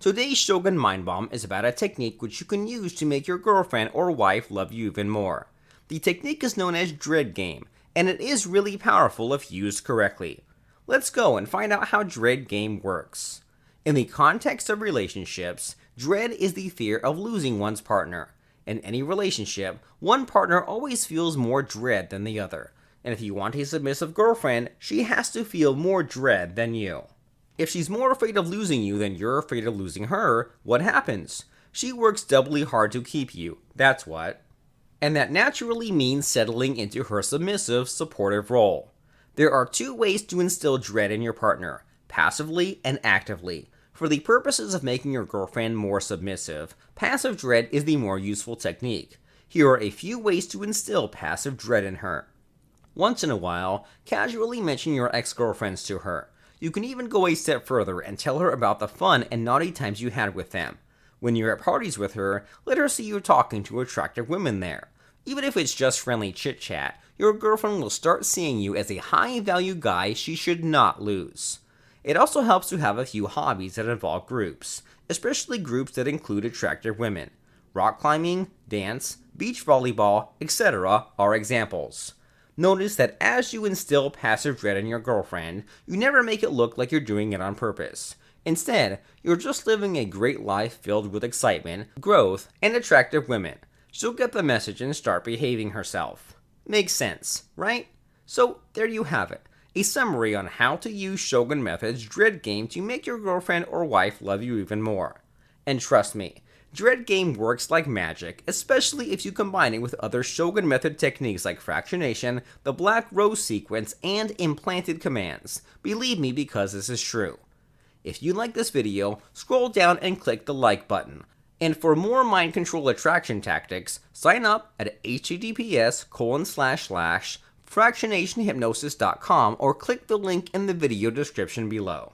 Today's Shogun Mindbomb is about a technique which you can use to make your girlfriend or wife love you even more. The technique is known as Dread Game, and it is really powerful if used correctly. Let's go and find out how Dread Game works. In the context of relationships, dread is the fear of losing one's partner. In any relationship, one partner always feels more dread than the other, and if you want a submissive girlfriend, she has to feel more dread than you. If she's more afraid of losing you than you're afraid of losing her, what happens? She works doubly hard to keep you, that's what. And that naturally means settling into her submissive, supportive role. There are two ways to instill dread in your partner, passively and actively. For the purposes of making your girlfriend more submissive, passive dread is the more useful technique. Here are a few ways to instill passive dread in her. Once in a while, casually mention your ex-girlfriends to her. You can even go a step further and tell her about the fun and naughty times you had with them. When you're at parties with her, let her see you talking to attractive women there. Even if it's just friendly chit-chat, your girlfriend will start seeing you as a high-value guy she should not lose. It also helps to have a few hobbies that involve groups, especially groups that include attractive women. Rock climbing, dance, beach volleyball, etc. are examples. Notice that as you instill passive dread in your girlfriend, you never make it look like you're doing it on purpose. Instead, you're just living a great life filled with excitement, growth, and attractive women. She'll get the message and start behaving herself. Makes sense, right? So, there you have it. A summary on how to use Shogun Method's Dread Game to make your girlfriend or wife love you even more. And trust me, Dread Game works like magic, especially if you combine it with other Shogun Method techniques like fractionation, the Black Rose sequence, and Implanted Commands. Believe me, because this is true. If you like this video, scroll down and click the like button. And for more mind control attraction tactics, sign up at https://fractionationhypnosis.com or click the link in the video description below.